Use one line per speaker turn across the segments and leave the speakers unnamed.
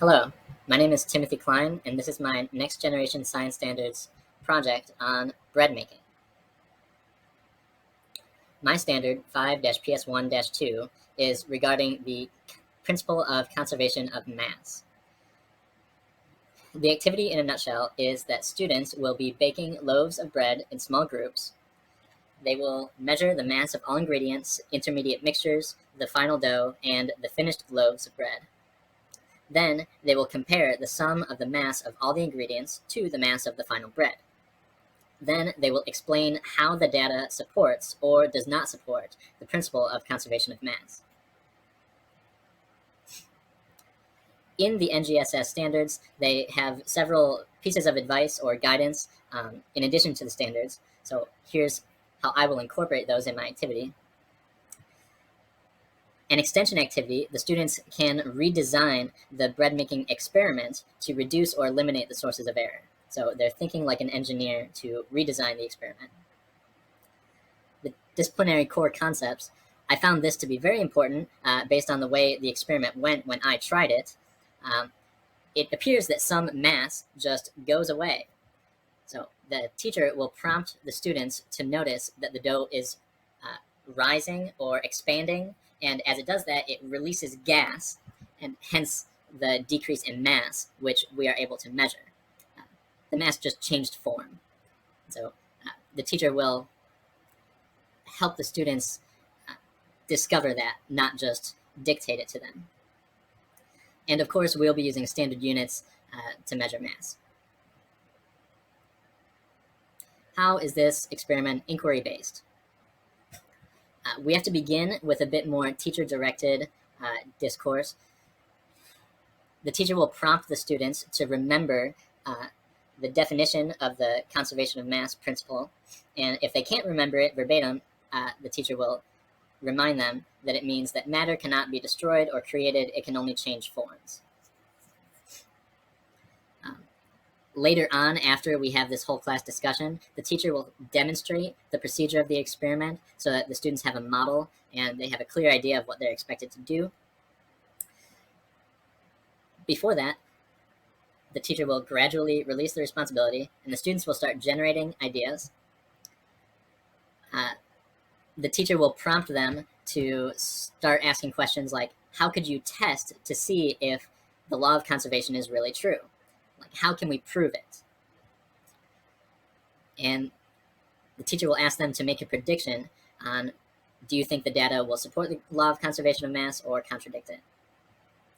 Hello, my name is Timothy Klein, and this is my Next Generation Science Standards project on bread making. My standard 5-PS1-2 is regarding the principle of conservation of mass. The activity in a nutshell is that students will be baking loaves of bread in small groups. They will measure the mass of all ingredients, intermediate mixtures, the final dough, and the finished loaves of bread. Then they will compare the sum of the mass of all the ingredients to the mass of the final bread. Then they will explain how the data supports or does not support the principle of conservation of mass. In the NGSS standards, they have several pieces of advice or guidance in addition to the standards. So here's how I will incorporate those in my activity. An extension activity, the students can redesign the bread making experiment to reduce or eliminate the sources of error. So they're thinking like an engineer to redesign the experiment. The disciplinary core concepts, I found this to be very important based on the way the experiment went when I tried it. It appears that some mass just goes away. So the teacher will prompt the students to notice that the dough is rising or expanding, and as it does that, it releases gas, and hence the decrease in mass, which we are able to measure. The mass just changed form. So the teacher will help the students discover that, not just dictate it to them. And of course, we'll be using standard units to measure mass. How is this experiment inquiry-based? We have to begin with a bit more teacher-directed discourse. The teacher will prompt the students to remember the definition of the conservation of mass principle, and if they can't remember it verbatim, the teacher will remind them that it means that matter cannot be destroyed or created, it can only change forms. Later on, after we have this whole class discussion, the teacher will demonstrate the procedure of the experiment so that the students have a model and they have a clear idea of what they're expected to do. Before that, the teacher will gradually release the responsibility and the students will start generating ideas. The teacher will prompt them to start asking questions like, how could you test to see if the law of conservation is really true? Like, how can we prove it? And the teacher will ask them to make a prediction on, do you think the data will support the law of conservation of mass or contradict it?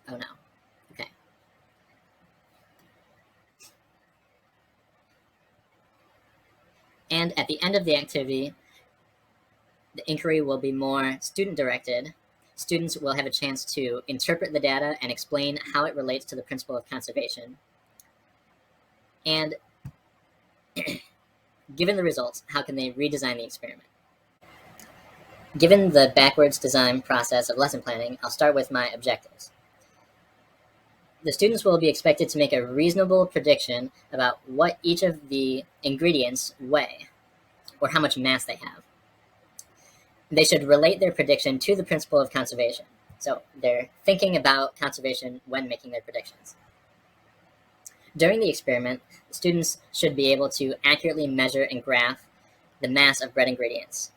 Oh no. Okay. And at the end of the activity, the inquiry will be more student-directed. Students will have a chance to interpret the data and explain how it relates to the principle of conservation. And given the results, how can they redesign the experiment? Given the backwards design process of lesson planning, I'll start with my objectives. The students will be expected to make a reasonable prediction about what each of the ingredients weigh, or how much mass they have. They should relate their prediction to the principle of conservation. So they're thinking about conservation when making their predictions. During the experiment, students should be able to accurately measure and graph the mass of bread ingredients.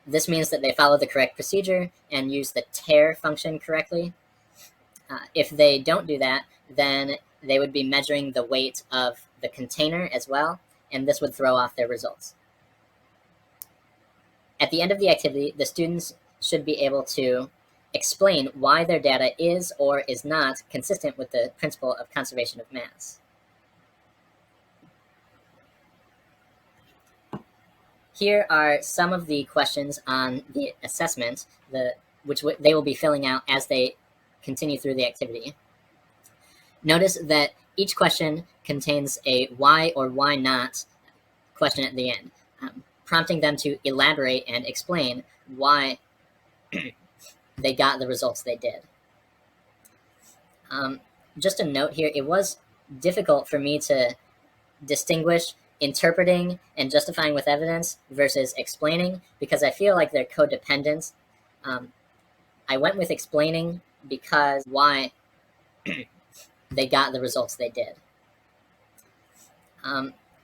This means that they follow the correct procedure and use the tare function correctly. If they don't do that, then they would be measuring the weight of the container as well, and this would throw off their results. At the end of the activity, the students should be able to explain why their data is or is not consistent with the principle of conservation of mass. Here are some of the questions on the assessment, which they will be filling out as they continue through the activity. Notice that each question contains a why or why not question at the end, prompting them to elaborate and explain why they got the results they did. Just a note here, it was difficult for me to distinguish interpreting and justifying with evidence versus explaining because I feel like they're codependent. I went with explaining because why they got the results they did.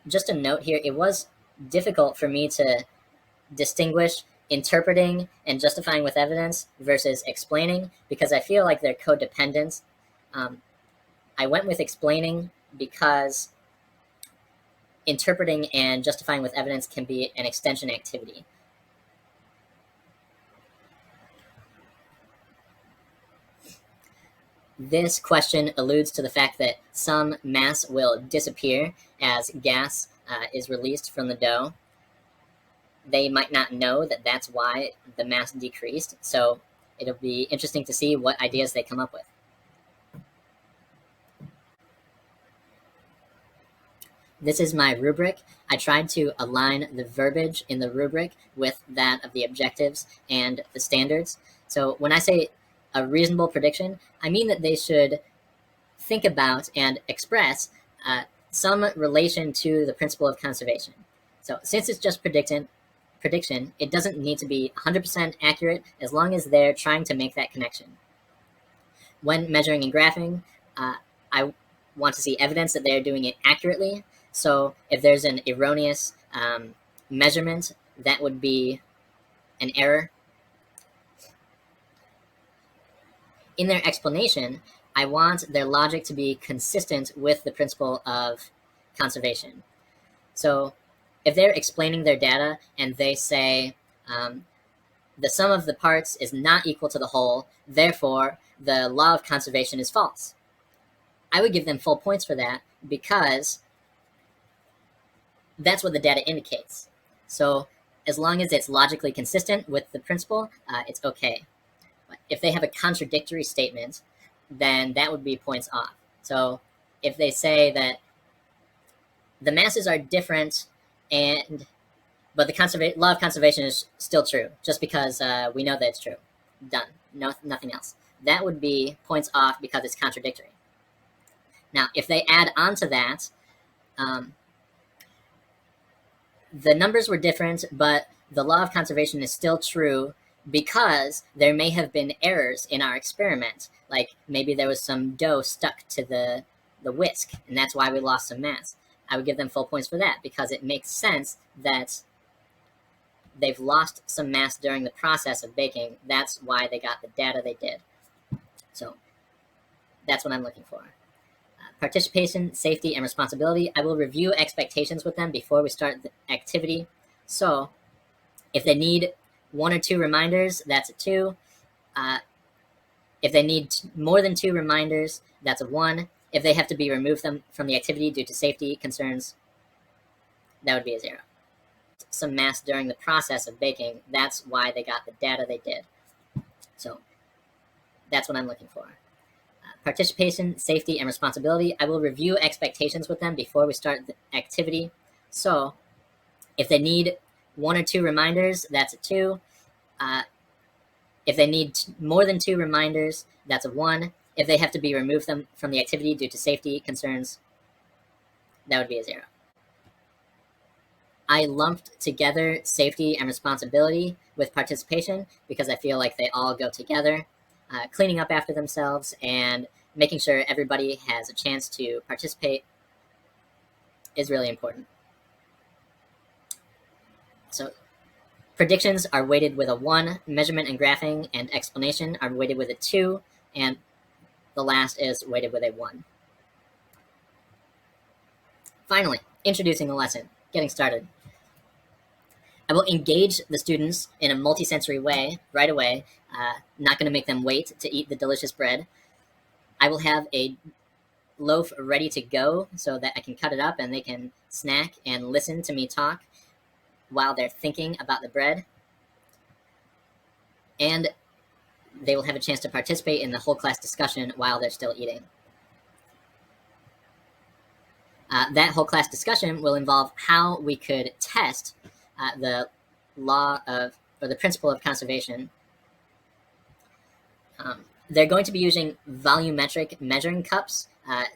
Just a note here, it was difficult for me to distinguish interpreting and justifying with evidence versus explaining because I feel like they're codependent. I went with explaining because interpreting and justifying with evidence can be an extension activity. This question alludes to the fact that some mass will disappear as gas is released from the dough. They might not know that that's why the mass decreased, so it'll be interesting to see what ideas they come up with. This is my rubric. I tried to align the verbiage in the rubric with that of the objectives and the standards. So when I say a reasonable prediction, I mean that they should think about and express some relation to the principle of conservation. So since it's just prediction, it doesn't need to be 100% accurate as long as they're trying to make that connection. When measuring and graphing, I want to see evidence that they're doing it accurately. So if there's an erroneous measurement, that would be an error. In their explanation, I want their logic to be consistent with the principle of conservation. So if they're explaining their data and they say the sum of the parts is not equal to the whole, therefore the law of conservation is false, I would give them full points for that because that's what the data indicates. So as long as it's logically consistent with the principle, it's okay. But if they have a contradictory statement, then that would be points off. So if they say that the masses are different but the law of conservation is still true, just because we know that it's true. Done. Nothing else. That would be points off because it's contradictory. Now, if they add on to that, the numbers were different, but the law of conservation is still true because there may have been errors in our experiment. Like maybe there was some dough stuck to the whisk, and that's why we lost some mass. I would give them full points for that because it makes sense that they've lost some mass during the process of baking. That's why they got the data they did. So that's what I'm looking for. Participation, safety, and responsibility. I will review expectations with them before we start the activity. So if they need 1 or 2 reminders, that's a 2. If they need more than 2 reminders, that's a 1. If they have to be removed from the activity due to safety concerns, that would be a 0. Some mass during the process of baking, that's why they got the data they did. So that's what I'm looking for. Participation, safety, and responsibility. I will review expectations with them before we start the activity. So if they need 1 or 2 reminders, that's a 2. If they need more than 2 reminders, that's a 1. If they have to be removed from the activity due to safety concerns, that would be a 0. I lumped together safety and responsibility with participation because I feel like they all go together. Cleaning up after themselves and making sure everybody has a chance to participate is really important. So predictions are weighted with a 1, measurement and graphing and explanation are weighted with a 2, and the last is weighted with a 1. Finally, introducing the lesson, getting started. I will engage the students in a multisensory way right away, not going to make them wait to eat the delicious bread. I will have a loaf ready to go so that I can cut it up and they can snack and listen to me talk while they're thinking about the bread. And they will have a chance to participate in the whole class discussion while they're still eating. That whole class discussion will involve how we could test the law of, or the principle of conservation. They're going to be using volumetric measuring cups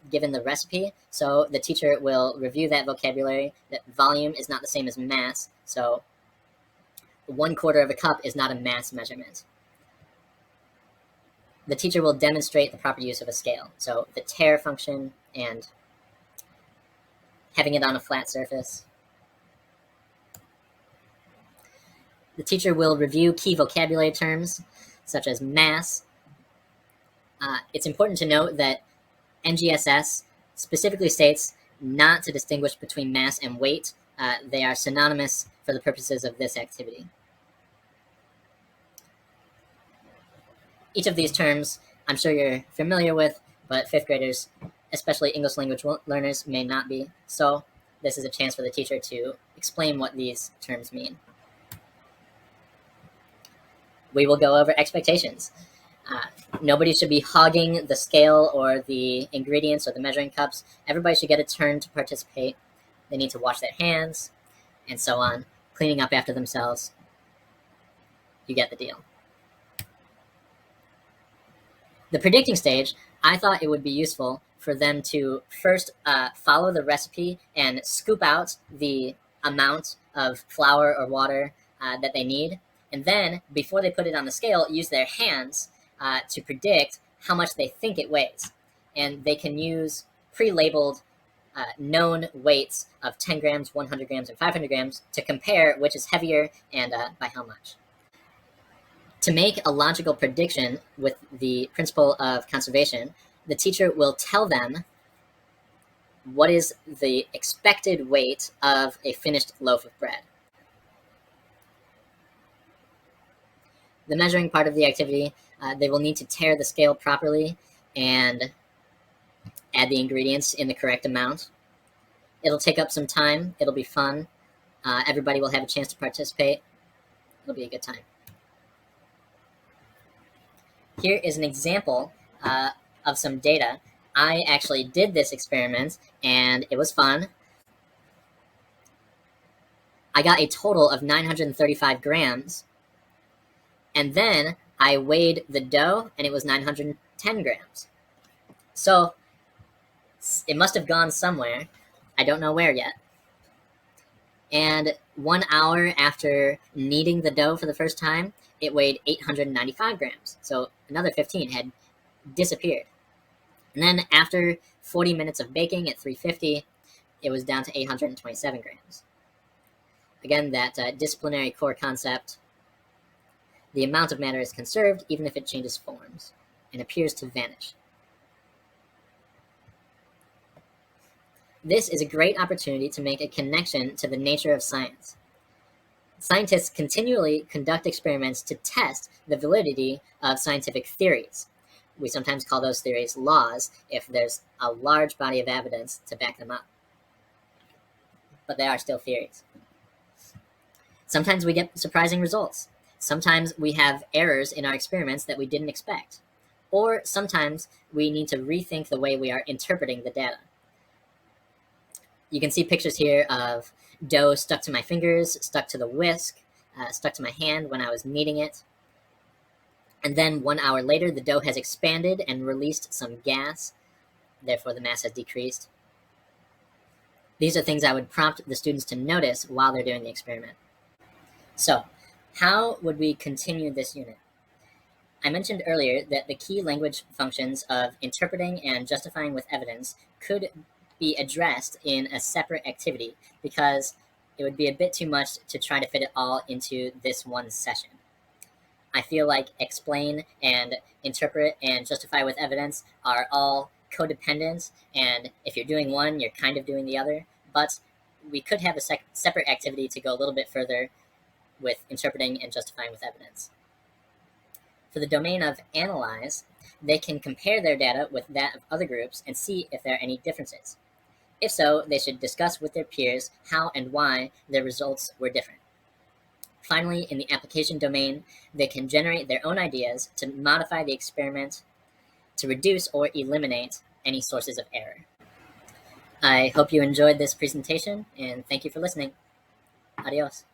given the recipe, so the teacher will review that vocabulary, that volume is not the same as mass, so 1/4 of a cup is not a mass measurement. the teacher will demonstrate the proper use of a scale. So the tare function and having it on a flat surface. The teacher will review key vocabulary terms, such as mass. It's important to note that NGSS specifically states not to distinguish between mass and weight. They are synonymous for the purposes of this activity. Each of these terms I'm sure you're familiar with, but fifth graders, especially English language learners, may not be. So this is a chance for the teacher to explain what these terms mean. We will go over expectations. Nobody should be hogging the scale or the ingredients or the measuring cups. Everybody should get a turn to participate. They need to wash their hands and so on, cleaning up after themselves. You get the deal. The predicting stage, I thought it would be useful for them to first follow the recipe and scoop out the amount of flour or water that they need. And then, before they put it on the scale, use their hands to predict how much they think it weighs. And they can use pre-labeled known weights of 10 grams, 100 grams, and 500 grams to compare which is heavier and by how much. To make a logical prediction with the principle of conservation, the teacher will tell them what is the expected weight of a finished loaf of bread. The measuring part of the activity, they will need to tare the scale properly and add the ingredients in the correct amount. It'll take up some time. It'll be fun. Everybody will have a chance to participate. It'll be a good time. Here is an example of some data. I actually did this experiment, and it was fun. I got a total of 935 grams, and then I weighed the dough, and it was 910 grams. So it must have gone somewhere. I don't know where yet. And 1 hour after kneading the dough for the first time, it weighed 895 grams. So another 15 had disappeared. And then after 40 minutes of baking at 350, it was down to 827 grams. Again, that disciplinary core concept. The amount of matter is conserved even if it changes forms and appears to vanish. This is a great opportunity to make a connection to the nature of science. Scientists continually conduct experiments to test the validity of scientific theories. We sometimes call those theories laws if there's a large body of evidence to back them up. But they are still theories. Sometimes we get surprising results. Sometimes we have errors in our experiments that we didn't expect. Or sometimes we need to rethink the way we are interpreting the data. You can see pictures here of dough stuck to my fingers, stuck to the whisk, stuck to my hand when I was kneading it. And then 1 hour later, the dough has expanded and released some gas. Therefore, the mass has decreased. These are things I would prompt the students to notice while they're doing the experiment. So, how would we continue this unit? I mentioned earlier that the key language functions of interpreting and justifying with evidence could be addressed in a separate activity because it would be a bit too much to try to fit it all into this one session. I feel like explain and interpret and justify with evidence are all codependent, and if you're doing one, you're kind of doing the other, but we could have a separate activity to go a little bit further with interpreting and justifying with evidence. For the domain of analyze, they can compare their data with that of other groups and see if there are any differences. If so, they should discuss with their peers how and why their results were different. Finally, in the application domain, they can generate their own ideas to modify the experiment to reduce or eliminate any sources of error. I hope you enjoyed this presentation, and thank you for listening. Adios.